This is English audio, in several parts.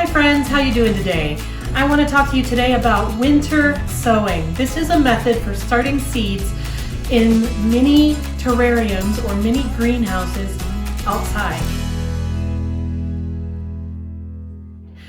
Hi friends, how you doing today? I want to talk to you today about winter sowing. This is a method for starting seeds in mini terrariums or mini greenhouses outside.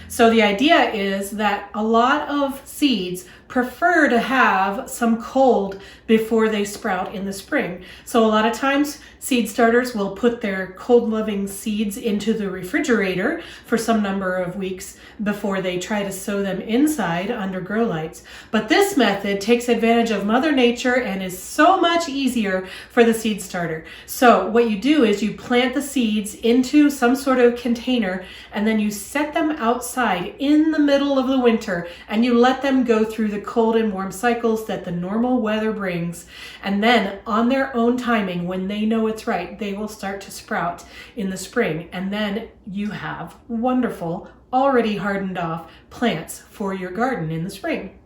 So the idea is that a lot of seeds prefer to have some cold before they sprout in the spring. So a lot of times seed starters will put their cold loving seeds into the refrigerator for some number of weeks before they try to sow them inside under grow lights. But this method takes advantage of Mother Nature and is so much easier for the seed starter. So what you do is you plant the seeds into some sort of container and then you set them outside in the middle of the winter and you let them go through the cold and warm cycles that the normal weather brings. And then on their own timing, when they know it's right, they will start to sprout in the spring. And then you have wonderful, already hardened off plants for your garden in the spring.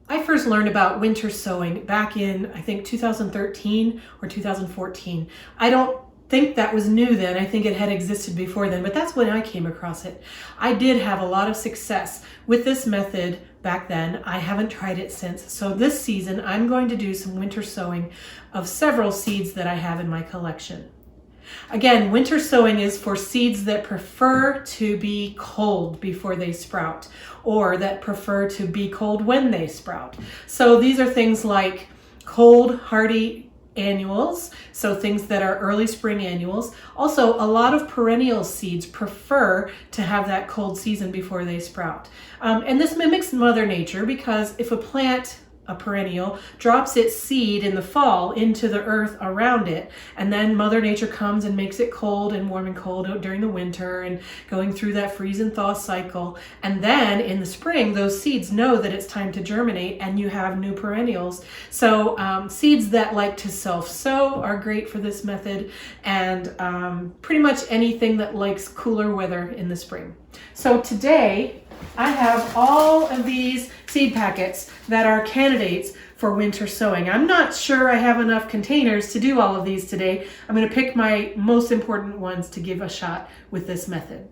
I first learned about winter sowing back in, I think, 2013 or 2014. I don't think that was new then. I think it had existed before then, but that's when I came across it. I did have a lot of success with this method back then. I haven't tried it since. So this season, I'm going to do some winter sowing of several seeds that I have in my collection. Again, winter sowing is for seeds that prefer to be cold before they sprout, or that prefer to be cold when they sprout. So these are things like cold, hardy annuals, so things that are early spring annuals. Also, a lot of perennial seeds prefer to have that cold season before they sprout. And this mimics Mother Nature because if a plant, a perennial, drops its seed in the fall into the earth around it, and then Mother Nature comes and makes it cold and warm and cold during the winter and going through that freeze and thaw cycle. And then in the spring, those seeds know that it's time to germinate and you have new perennials. So seeds that like to self-sow are great for this method, and pretty much anything that likes cooler weather in the spring. So today, I have all of these seed packets that are candidates for winter sowing. I'm not sure I have enough containers to do all of these today. I'm going to pick my most important ones to give a shot with this method.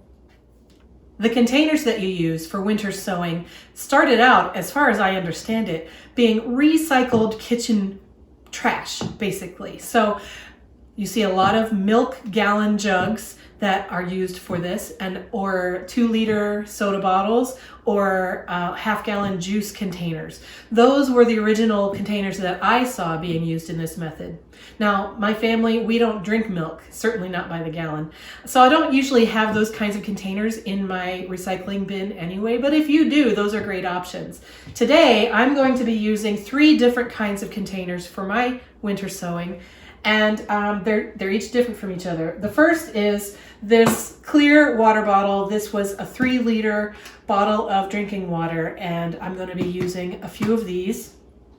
The containers that you use for winter sowing started out, as far as I understand it, being recycled kitchen trash, basically. So you see a lot of milk gallon jugs that are used for this, or 2-liter soda bottles, or half-gallon juice containers. Those were the original containers that I saw being used in this method. Now, my family, we don't drink milk, certainly not by the gallon. So I don't usually have those kinds of containers in my recycling bin anyway, but if you do, those are great options. Today, I'm going to be using 3 different kinds of containers for my winter sowing, and they're each different from each other. The first is this clear water bottle. This was a 3-liter bottle of drinking water, and I'm going to be using a few of these.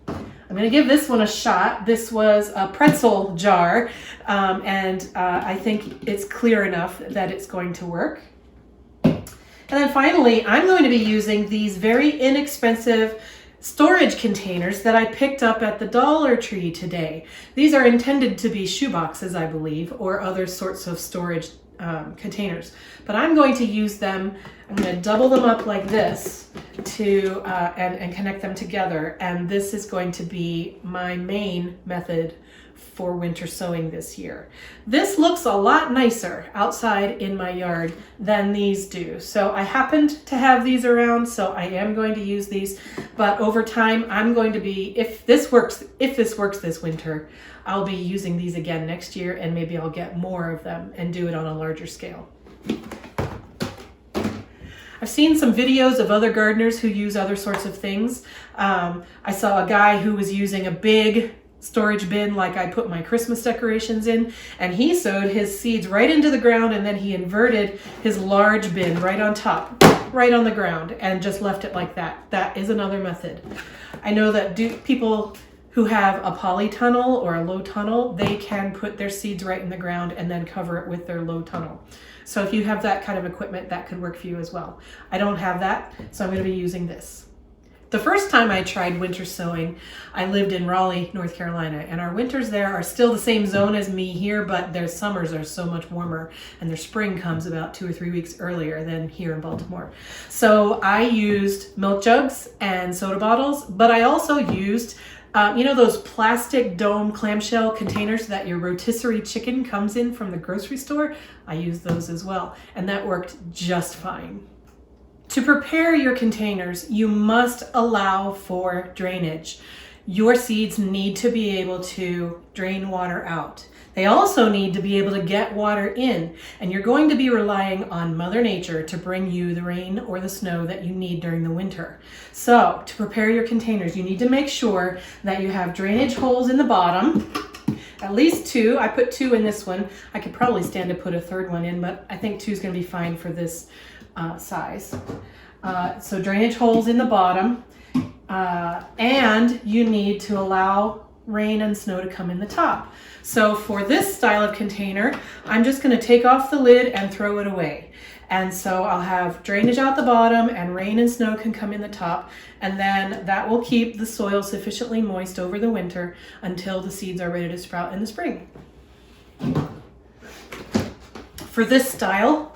I'm going to give this one a shot. This was a pretzel jar, and I think it's clear enough that it's going to work. And then finally, I'm going to be using these very inexpensive storage containers that I picked up at the Dollar Tree today. These are intended to be shoe boxes, I believe, or other sorts of storage containers. But I'm going to use them. I'm going to double them up like this to and connect them together. And this is going to be my main method for winter sowing this year. This looks a lot nicer outside in my yard than these do. So I happened to have these around, so I am going to use these. But over time, I'm going to be, if this works this winter, I'll be using these again next year, and maybe I'll get more of them and do it on a larger scale. I've seen some videos of other gardeners who use other sorts of things. I saw a guy who was using a big storage bin like I put my Christmas decorations in, and he sowed his seeds right into the ground, and then he inverted his large bin right on top, right on the ground, and just left it like that. That is another method. I know that people who have a polytunnel or a low tunnel, they can put their seeds right in the ground and then cover it with their low tunnel. So if you have that kind of equipment, that could work for you as well. I don't have that, so I'm going to be using this. The first time I tried winter sowing, I lived in Raleigh, North Carolina, and our winters there are still the same zone as me here, but their summers are so much warmer and their spring comes about 2 or 3 weeks earlier than here in Baltimore. So I used milk jugs and soda bottles, but I also used you know those plastic dome clamshell containers that your rotisserie chicken comes in from the grocery store? I used those as well, and that worked just fine. To prepare your containers, you must allow for drainage. Your seeds need to be able to drain water out. They also need to be able to get water in, and you're going to be relying on Mother Nature to bring you the rain or the snow that you need during the winter. So to prepare your containers, you need to make sure that you have drainage holes in the bottom, at least 2. I put 2 in this one. I could probably stand to put a 3rd one in, but I think 2 is going to be fine for this size. So drainage holes in the bottom, and you need to allow rain and snow to come in the top. So for this style of container, I'm just going to take off the lid and throw it away. And so I'll have drainage out the bottom and rain and snow can come in the top, and then that will keep the soil sufficiently moist over the winter until the seeds are ready to sprout in the spring. For this style,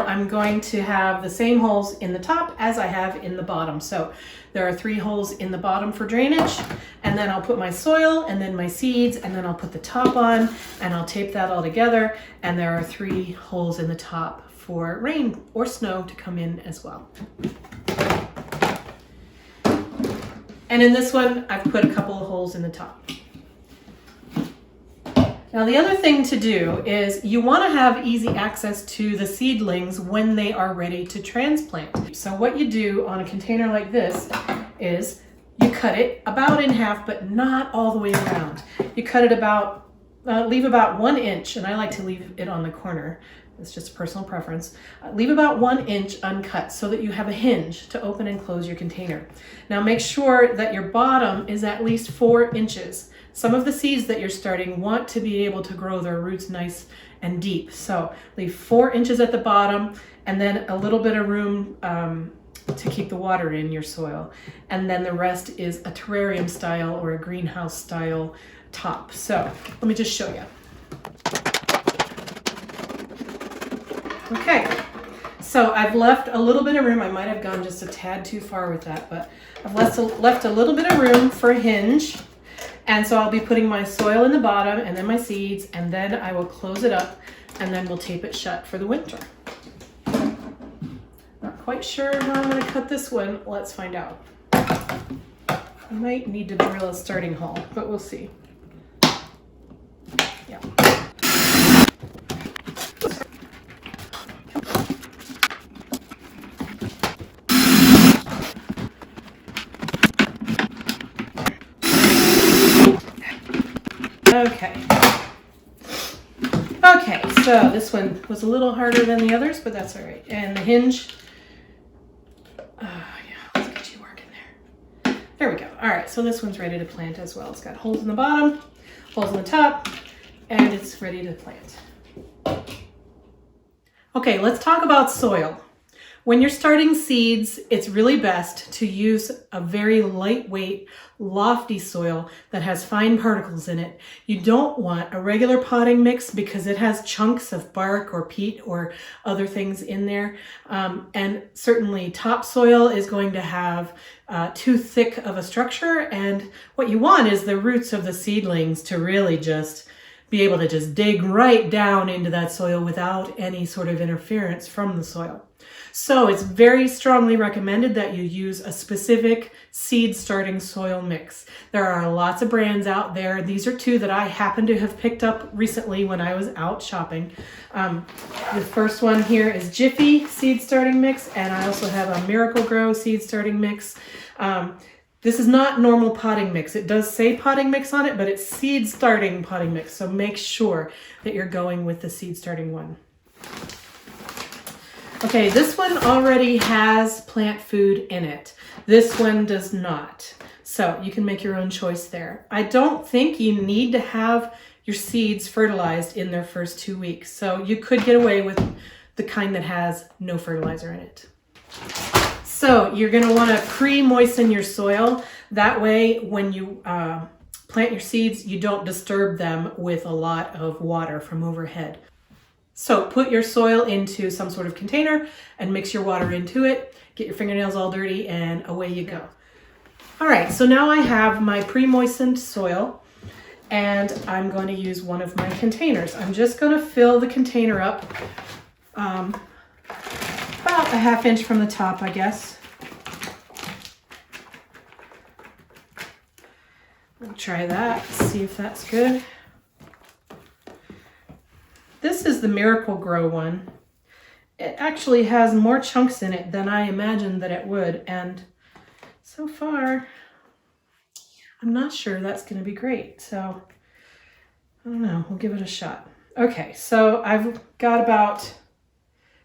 I'm going to have the same holes in the top as I have in the bottom. So there are 3 holes in the bottom for drainage, and then I'll put my soil and then my seeds, and then I'll put the top on and I'll tape that all together. And there are 3 holes in the top for rain or snow to come in as well. And in this one, I've put a couple of holes in the top. Now the other thing to do is you want to have easy access to the seedlings when they are ready to transplant. So what you do on a container like this is you cut it about in half, but not all the way around. You cut it about, leave about 1 inch, and I like to leave it on the corner. It's just personal preference. Leave about 1 inch uncut so that you have a hinge to open and close your container. Now make sure that your bottom is at least 4 inches. Some of the seeds that you're starting want to be able to grow their roots nice and deep. So leave 4 inches at the bottom and then a little bit of room to keep the water in your soil. And then the rest is a terrarium style or a greenhouse style top. So let me just show you. Okay, so I've left a little bit of room. I might have gone just a tad too far with that, but I've left a little bit of room for a hinge. And so I'll be putting my soil in the bottom and then my seeds, and then I will close it up and then we'll tape it shut for the winter. Not quite sure how I'm going to cut this one. Let's find out. I might need to drill a starting hole, but we'll see. Yeah. Okay, so this one was a little harder than the others, but that's all right. And the hinge, yeah, let's get you working there. There we go. All right, so this one's ready to plant as well. It's got holes in the bottom, holes in the top, and it's ready to plant. Okay, let's talk about soil. When you're starting seeds, it's really best to use a very lightweight, lofty soil that has fine particles in it. You don't want a regular potting mix because it has chunks of bark or peat or other things in there. And certainly topsoil is going to have too thick of a structure. And what you want is the roots of the seedlings to really just be able to just dig right down into that soil without any sort of interference from the soil. So it's very strongly recommended that you use a specific seed starting soil mix. There are lots of brands out there. These are 2 that I happen to have picked up recently when I was out shopping. The first one here is Jiffy Seed Starting Mix, and I also have a Miracle Grow Seed Starting Mix. This is not normal potting mix. It does say potting mix on it, but it's seed starting potting mix. So make sure that you're going with the seed starting one. Okay, this one already has plant food in it. This one does not. So you can make your own choice there. I don't think you need to have your seeds fertilized in their first 2 weeks. So you could get away with the kind that has no fertilizer in it. So you're going to want to pre-moisten your soil. That way, when you plant your seeds, you don't disturb them with a lot of water from overhead. So put your soil into some sort of container and mix your water into it. Get your fingernails all dirty and away you go. All right, so now I have my pre-moistened soil and I'm going to use one of my containers. I'm just going to fill the container up about a ½ inch from the top, I guess. We'll try that, see if that's good. This is the Miracle Grow one. It actually has more chunks in it than I imagined that it would, and so far I'm not sure that's going to be great. So I don't know, we'll give it a shot. Okay, so I've got about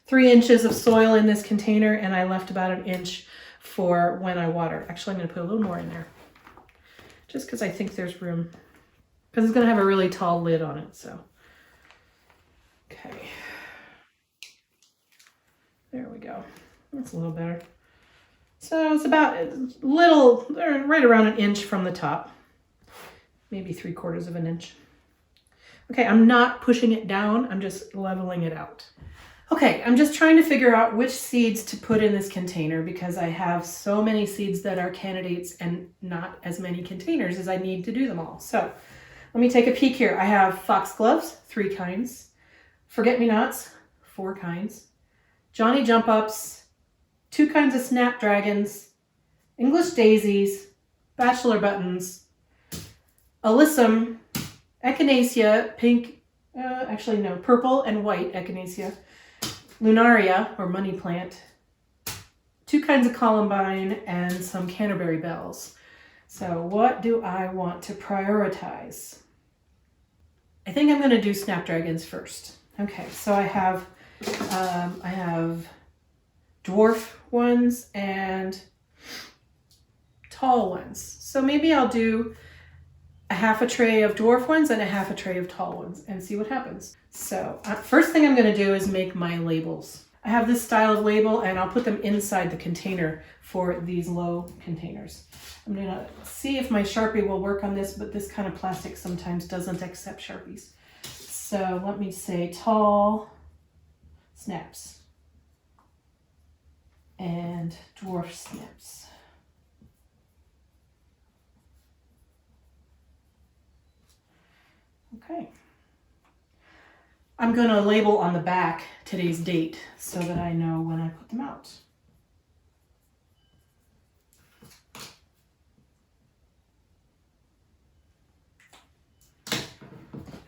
3 inches of soil in this container, and I left about 1 inch for when I water. Actually, I'm going to put a little more in there, just because I think there's room, because it's going to have a really tall lid on it. So, okay, there we go. That's a little better. So it's about a little, right around 1 inch from the top, maybe 3/4 of an inch. Okay, I'm not pushing it down, I'm just leveling it out. Okay, I'm just trying to figure out which seeds to put in this container because I have so many seeds that are candidates and not as many containers as I need to do them all. So let me take a peek here. I have foxgloves, 3 kinds, forget-me-nots, 4 kinds, Johnny jump-ups, 2 kinds of snapdragons, English daisies, bachelor buttons, Alyssum, echinacea, pink, actually no, purple and white echinacea, lunaria or money plant, 2 kinds of columbine, and some Canterbury bells. So what do I want to prioritize? I think I'm going to do snapdragons first. Okay, so I have dwarf ones and tall ones. So maybe I'll do a ½ a tray of dwarf ones and a ½ a tray of tall ones and see what happens. So first thing I'm going to do is make my labels. I have this style of label and I'll put them inside the container for these low containers. I'm going to see if my Sharpie will work on this, but this kind of plastic sometimes doesn't accept Sharpies. So let me say tall snaps and dwarf snaps. Okay. I'm going to label on the back today's date so that I know when I put them out.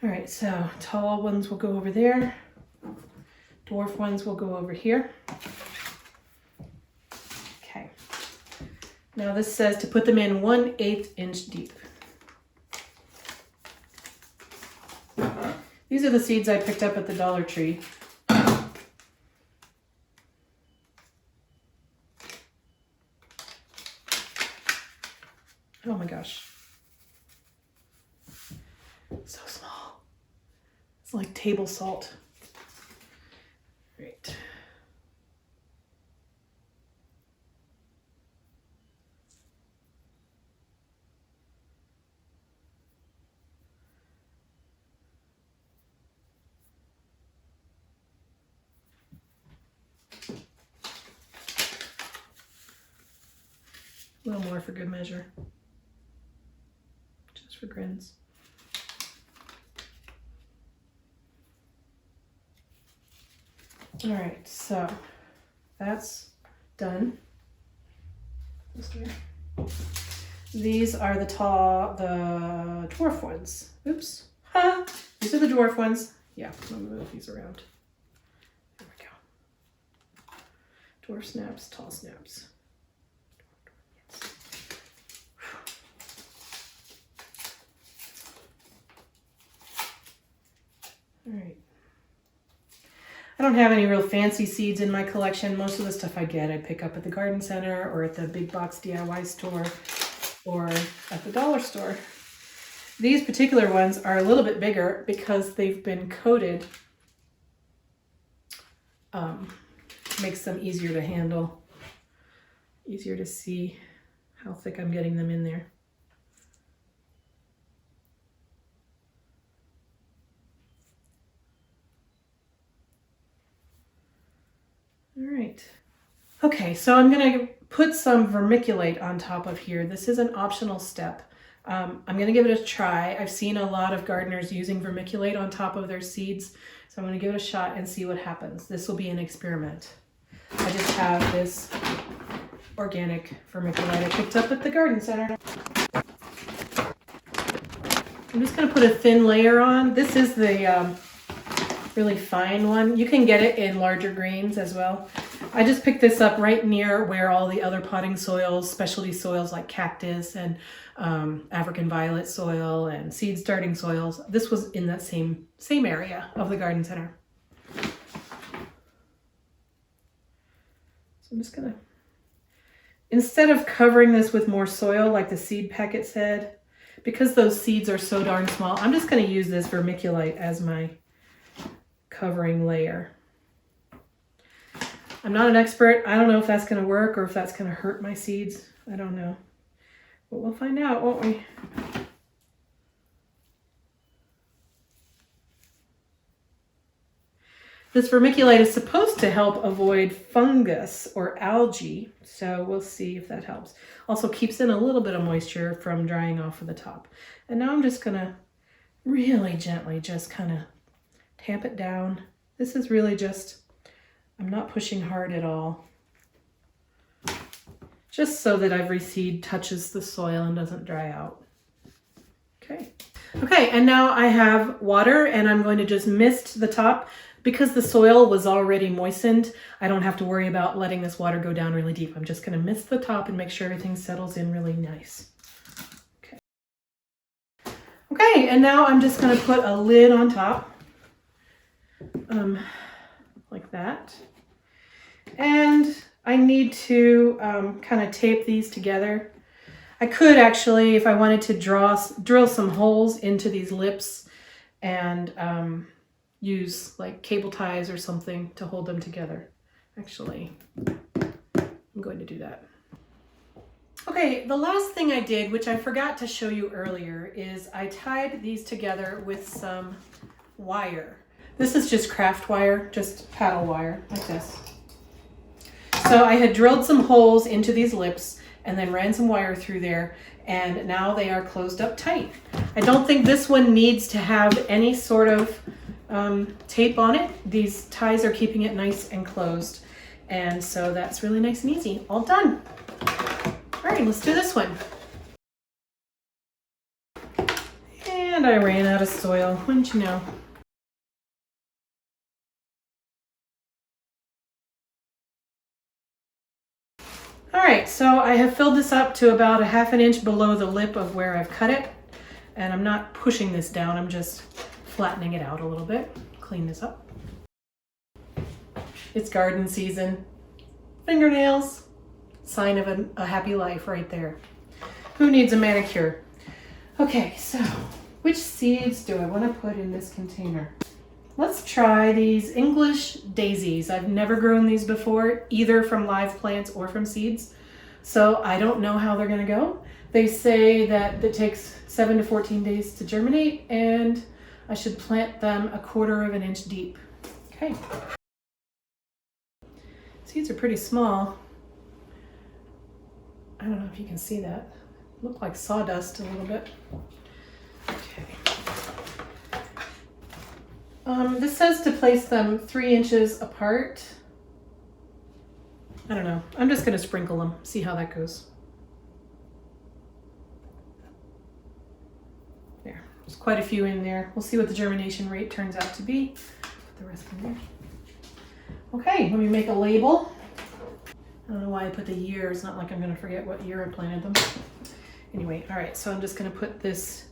All right, so tall ones will go over there. Dwarf ones will go over here. Okay. Now this says to put them in 1/8 inch deep. These are the seeds I picked up at the Dollar Tree. Oh my gosh. So small. It's like table salt. Right. A little more for good measure. Just for grins. All right, so that's done. These are the dwarf ones. Oops. Ha! These are the dwarf ones. Yeah, I'll move these around. There we go. Dwarf snaps, tall snaps. All right. I don't have any real fancy seeds in my collection. Most of the stuff I get, I pick up at the garden center or at the big box DIY store or at the dollar store. These particular ones are a little bit bigger because they've been coated. Makes them easier to handle. easier to see how thick I'm getting them in there. All right. Okay, so I'm gonna put some vermiculite on top of here. This is an optional step. I'm gonna give it a try. I've seen a lot of gardeners using vermiculite on top of their seeds, so I'm gonna give it a shot and see what happens. This will be an experiment. I just have this organic vermiculite I picked up at the garden center. I'm just gonna put a thin layer on. This is the really fine one. You can get it in larger grains as well. I just picked this up right near where all the other potting soils, specialty soils like cactus and African violet soil and seed starting soils. This was in that same area of the garden center. So I'm just gonna, instead of covering this with more soil like the seed packet said, because those seeds are so darn small, I'm just gonna use this vermiculite as my covering layer. I'm not an expert. I don't know if that's going to work or if that's going to hurt my seeds. I don't know. But we'll find out, won't we? This vermiculite is supposed to help avoid fungus or algae, so we'll see if that helps. Also keeps in a little bit of moisture from drying off of the top. And now I'm just going to really gently just kind of tamp it down. This is really just, I'm not pushing hard at all. Just so that every seed touches the soil and doesn't dry out. Okay. Okay, and now I have water and I'm going to just mist the top. Because the soil was already moistened, I don't have to worry about letting this water go down really deep. I'm just going to mist the top and make sure everything settles in really nice. Okay. Okay, and now I'm just going to put a lid on top. Like that. And I need to kind of tape these together. I could actually, if I wanted to drill some holes into these lips and use like cable ties or something to hold them together. Actually, I'm going to do that. Okay, the last thing I did, which I forgot to show you earlier, is I tied these together with some wire. This is just craft wire, just paddle wire, like this. So I had drilled some holes into these lips and then ran some wire through there, and now they are closed up tight. I don't think this one needs to have any sort of tape on it. These ties are keeping it nice and closed. And so that's really nice and easy. All done. All right, let's do this one. And I ran out of soil, wouldn't you know? All right, so I have filled this up to about 1/2 inch below the lip of where I've cut it. And I'm not pushing this down, I'm just flattening it out a little bit. Clean this up. It's garden season. Fingernails, sign of a happy life right there. Who needs a manicure? Okay, so which seeds do I want to put in this container? Let's try these English daisies. I've never grown these before, either from live plants or from seeds. So I don't know how they're going to go. They say that it takes 7 to 14 days to germinate, and I should plant them 1/4 inch deep. Okay. Seeds are pretty small. I don't know if you can see that. Look like sawdust a little bit. Okay. This says to place them 3 inches apart. I don't know. I'm just going to sprinkle them, see how that goes. There, there's quite a few in there. We'll see what the germination rate turns out to be. Put the rest in there. Okay, let me make a label. I don't know why I put the year. It's not like I'm going to forget what year I planted them. Anyway, all right, so I'm just going to put this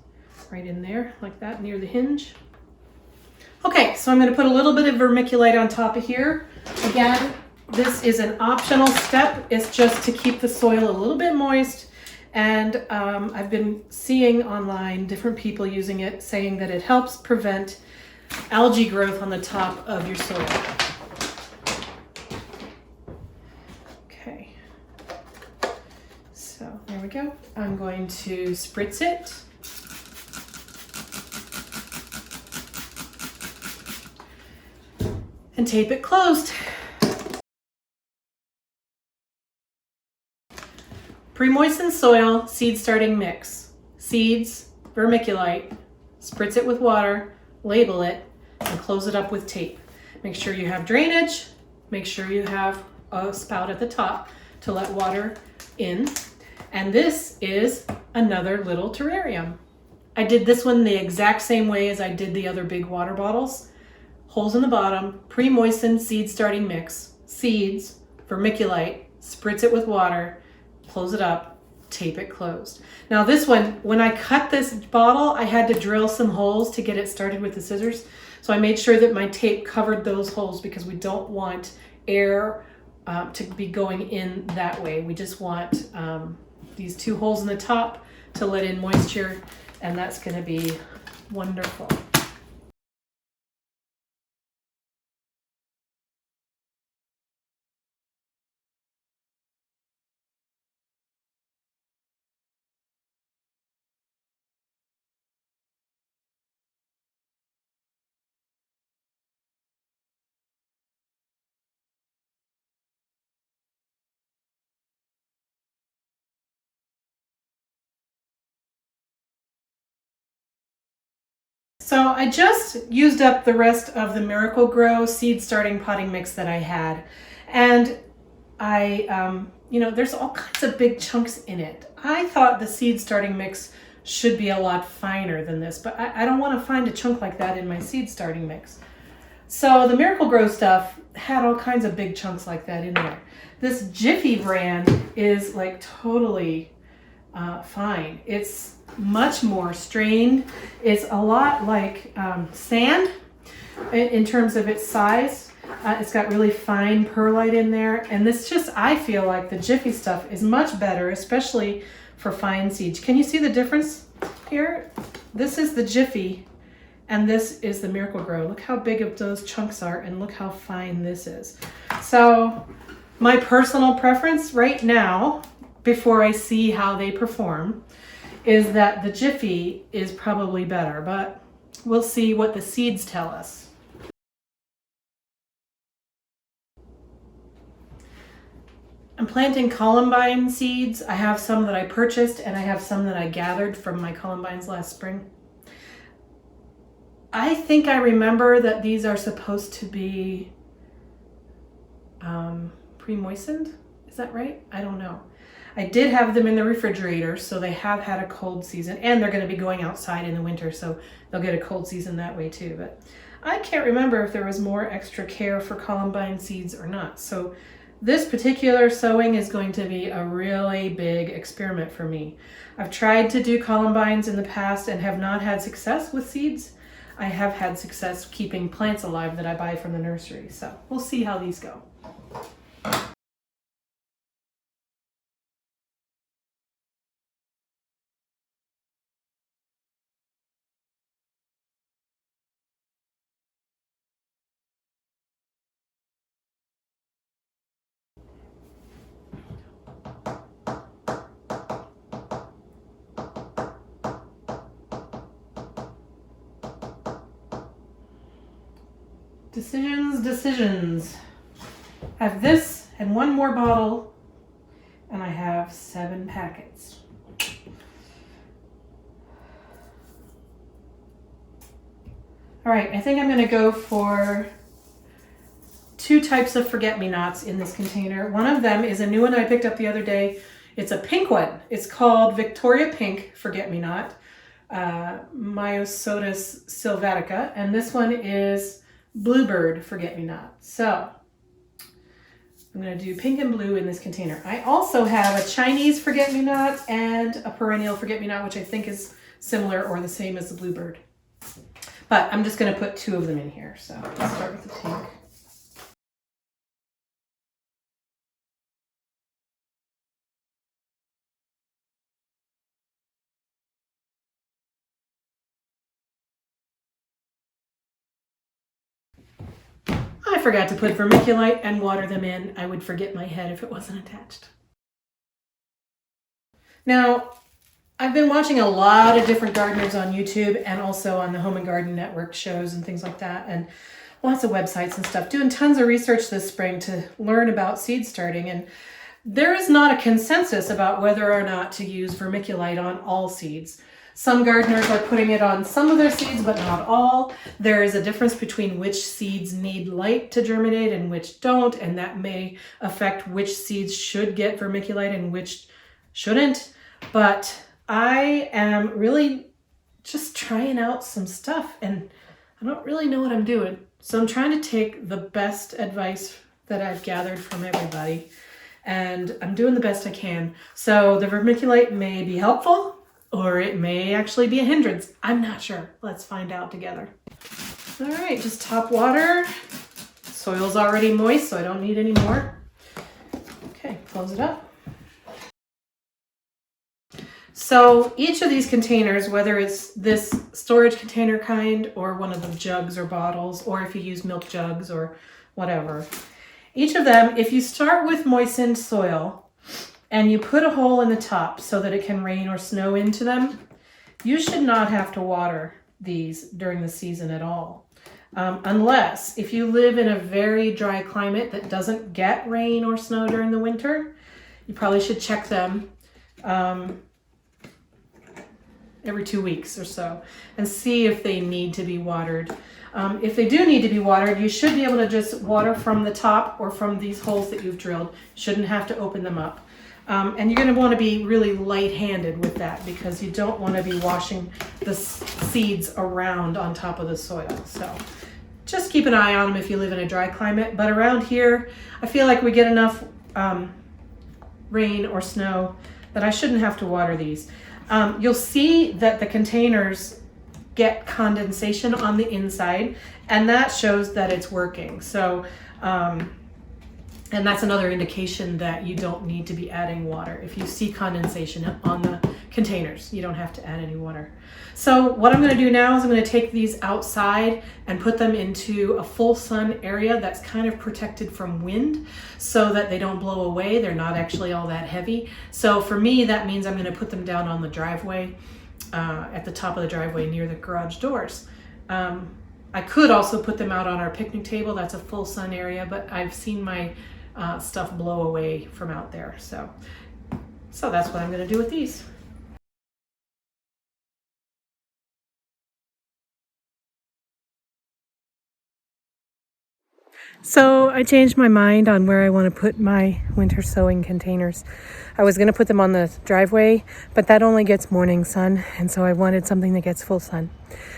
right in there like that near the hinge. Okay, so I'm going to put a little bit of vermiculite on top of here. Again, this is an optional step. It's just to keep the soil a little bit moist. And I've been seeing online different people using it, saying that it helps prevent algae growth on the top of your soil. Okay. we go. I'm going to spritz it. And tape it closed. Pre-moistened soil, seed starting mix. Seeds, vermiculite, spritz it with water, label it, and close it up with tape. Make sure you have drainage. Make sure you have a spout at the top to let water in. And this is another little terrarium. I did this one the exact same way as I did the other big water bottles. Holes in the bottom, pre-moistened seed starting mix, seeds, vermiculite, spritz it with water, close it up, tape it closed. Now this one, when I cut this bottle, I had to drill some holes to get it started with the scissors. So I made sure that my tape covered those holes because we don't want air to be going in that way. We just want these two holes in the top to let in moisture, and that's going to be wonderful. So I just used up the rest of the Miracle-Gro seed starting potting mix that I had. And there's all kinds of big chunks in it. I thought the seed starting mix should be a lot finer than this, but I don't want to find a chunk like that in my seed starting mix. So the Miracle-Gro stuff had all kinds of big chunks like that in there. This Jiffy brand is like totally fine. It's much more strained. It's a lot like sand in terms of its size. It's got really fine perlite in there. And this just, I feel like the Jiffy stuff is much better, especially for fine seeds. Can you see the difference here? This is the Jiffy and this is the Miracle-Gro. Look how big of those chunks are and look how fine this is. So my personal preference right now, before I see how they perform, is that the Jiffy is probably better, but we'll see what the seeds tell us. I'm planting columbine seeds. I have some that I purchased and I have some that I gathered from my columbines last spring. I think I remember that these are supposed to be pre-moistened. Is that right? I don't know. I did have them in the refrigerator, so they have had a cold season, and they're going to be going outside in the winter, so they'll get a cold season that way too. But I can't remember if there was more extra care for columbine seeds or not. So this particular sowing is going to be a really big experiment for me. I've tried to do columbines in the past and have not had success with seeds. I have had success keeping plants alive that I buy from the nursery. So we'll see how these go. Decisions. I have this and one more bottle, and I have 7 packets. All right, I think I'm going to go for 2 types of forget-me-nots in this container. One of them is a new one I picked up the other day. It's a pink one. It's called Victoria Pink Forget-Me-Not, Myosotis sylvatica, and this one is Bluebird Forget-Me-Not. So I'm going to do pink and blue in this container. I also have a Chinese Forget-Me-Not and a Perennial Forget-Me-Not, which I think is similar or the same as the Bluebird. But I'm just going to put 2 of them in here. So let's start with the pink. I forgot to put vermiculite and water them in. I would forget my head if it wasn't attached. Now, I've been watching a lot of different gardeners on YouTube and also on the Home and Garden Network shows and things like that, and lots of websites and stuff, doing tons of research this spring to learn about seed starting. And there is not a consensus about whether or not to use vermiculite on all seeds. Some gardeners are putting it on some of their seeds, but not all. There is a difference between which seeds need light to germinate and which don't, and that may affect which seeds should get vermiculite and which shouldn't. But I am really just trying out some stuff, and I don't really know what I'm doing. So I'm trying to take the best advice that I've gathered from everybody, and I'm doing the best I can. So the vermiculite may be helpful, or it may actually be a hindrance. I'm not sure. Let's find out together. All right, just top water. Soil's already moist, so I don't need any more. Okay, close it up. So each of these containers, whether it's this storage container kind or one of the jugs or bottles, or if you use milk jugs or whatever, each of them, if you start with moistened soil and you put a hole in the top so that it can rain or snow into them, you should not have to water these during the season at all. Unless if you live in a very dry climate that doesn't get rain or snow during the winter, you probably should check them every 2 weeks or so and see if they need to be watered. If they do need to be watered, you should be able to just water from the top or from these holes that you've drilled. Shouldn't have to open them up. And you're going to want to be really light-handed with that because you don't want to be washing the seeds around on top of the soil. So just keep an eye on them if you live in a dry climate. But around here, I feel like we get enough rain or snow that I shouldn't have to water these. You'll see that the containers get condensation on the inside, and that shows that it's working. So, and that's another indication that you don't need to be adding water. If you see condensation on the containers, you don't have to add any water. So what I'm going to do now is I'm going to take these outside and put them into a full sun area that's kind of protected from wind so that they don't blow away. They're not actually all that heavy. So for me, that means I'm going to put them down on the driveway, at the top of the driveway near the garage doors. I could also put them out on our picnic table. That's a full sun area, but I've seen my stuff blow away from out there. So that's what I'm going to do with these. So I changed my mind on where I want to put my winter sowing containers. I was going to put them on the driveway, but that only gets morning sun, and so I wanted something that gets full sun.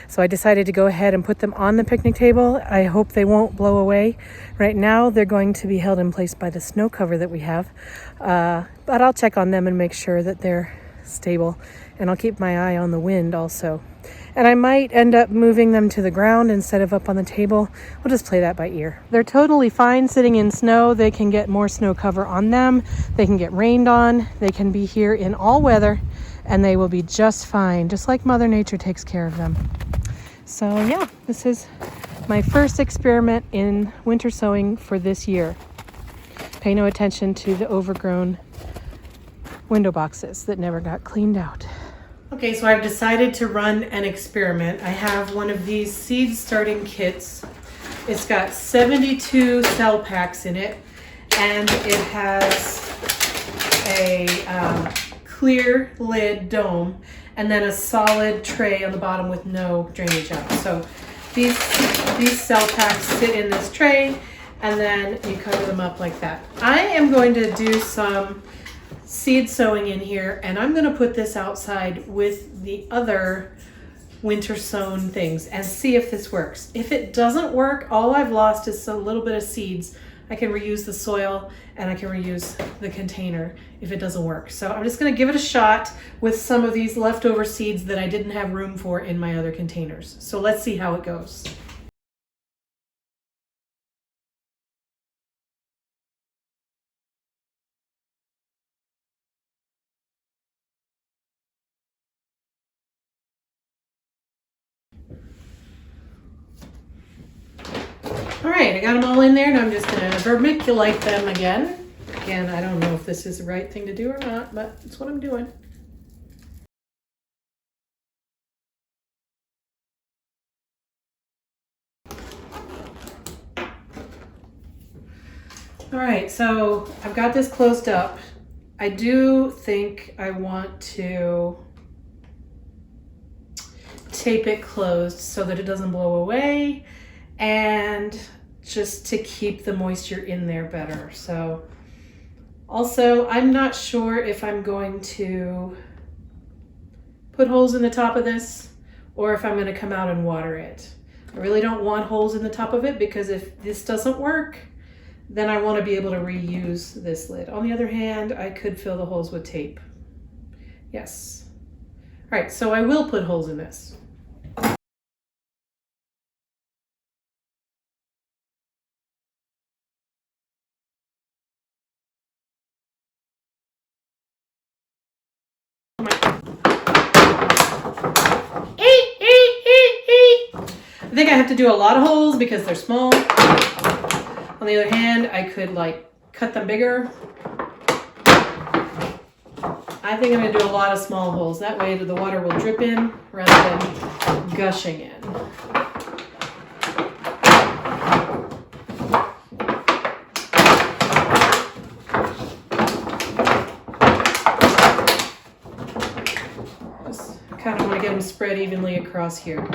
So I decided to go ahead and put them on the picnic table. I hope they won't blow away. Right now they're going to be held in place by the snow cover that we have, but I'll check on them and make sure that they're stable, and I'll keep my eye on the wind also. And I might end up moving them to the ground instead of up on the table. We'll just play that by ear. They're totally fine sitting in snow. They can get more snow cover on them. They can get rained on. They can be here in all weather, and they will be just fine, just like Mother Nature takes care of them. So yeah, this is my first experiment in winter sowing for this year. Pay no attention to the overgrown window boxes that never got cleaned out. Okay, so I've decided to run an experiment. I have one of these seed starting kits. It's got 72 cell packs in it, and it has a clear lid dome and then a solid tray on the bottom with no drainage out. So these cell packs sit in this tray, and then you cover them up like that. I am going to do some seed sowing in here, and I'm going to put this outside with the other winter sown things and see if this works. If it doesn't work, all I've lost is a little bit of seeds. I can reuse the soil and I can reuse the container if it doesn't work. So I'm just going to give it a shot with some of these leftover seeds that I didn't have room for in my other containers. So let's see how it goes. All right, I got them all in there, and I'm just going to vermiculite them again. Again, I don't know if this is the right thing to do or not, but it's what I'm doing. All right, so I've got this closed up. I do think I want to tape it closed so that it doesn't blow away and just to keep the moisture in there better. So also, I'm not sure if I'm going to put holes in the top of this or if I'm going to come out and water it. I really don't want holes in the top of it because if this doesn't work, then I want to be able to reuse this lid. On the other hand, I could fill the holes with tape. Yes. All right, so I will put holes in this. I think I have to do a lot of holes because they're small. On the other hand, I could like cut them bigger. I think I'm going to do a lot of small holes. That way the water will drip in rather than gushing in. Just kind of want to get them spread evenly across here.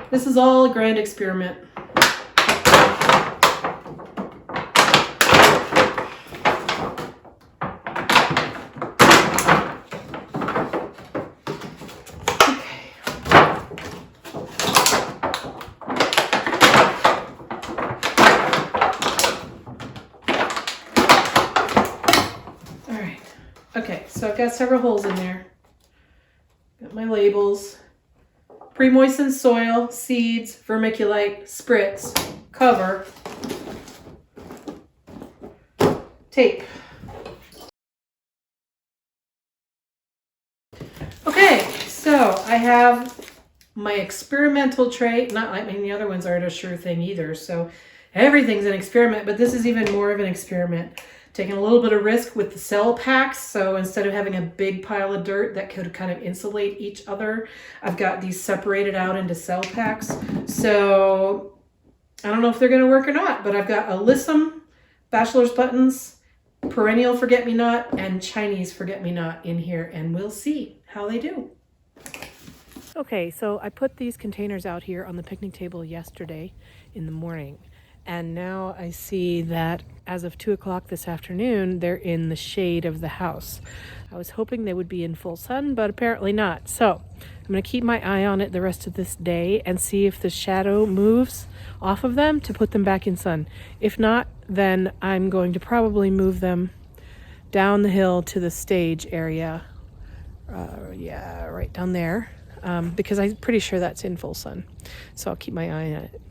This is all a grand experiment. Okay, so I've got several holes in there. Got my labels. Pre-moistened soil, seeds, vermiculite, spritz, cover, tape. Okay, so I have my experimental tray. I mean, the other ones aren't a sure thing either, so everything's an experiment, but this is even more of an experiment. Taking a little bit of risk with the cell packs. So instead of having a big pile of dirt that could kind of insulate each other, I've got these separated out into cell packs. So I don't know if they're going to work or not, but I've got Alyssum, Bachelor's buttons, Perennial forget-me-not, and Chinese forget-me-not in here, and we'll see how they do. Okay, so I put these containers out here on the picnic table yesterday in the morning. And now I see that as of 2 o'clock this afternoon, they're in the shade of the house. I was hoping they would be in full sun, but apparently not. So I'm going to keep my eye on it the rest of this day and see if the shadow moves off of them to put them back in sun. If not, then I'm going to probably move them down the hill to the stage area. Yeah, right down there, because I'm pretty sure that's in full sun. So I'll keep my eye on it.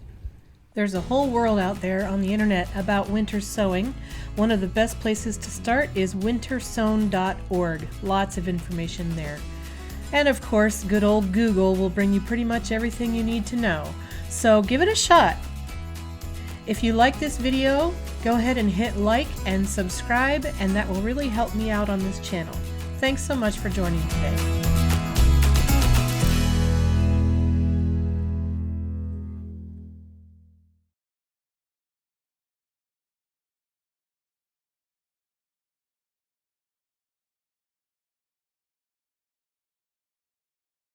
There's a whole world out there on the internet about winter sowing. One of the best places to start is wintersown.org. Lots of information there. And of course, good old Google will bring you pretty much everything you need to know. So give it a shot. If you like this video, go ahead and hit like and subscribe, and that will really help me out on this channel. Thanks so much for joining today.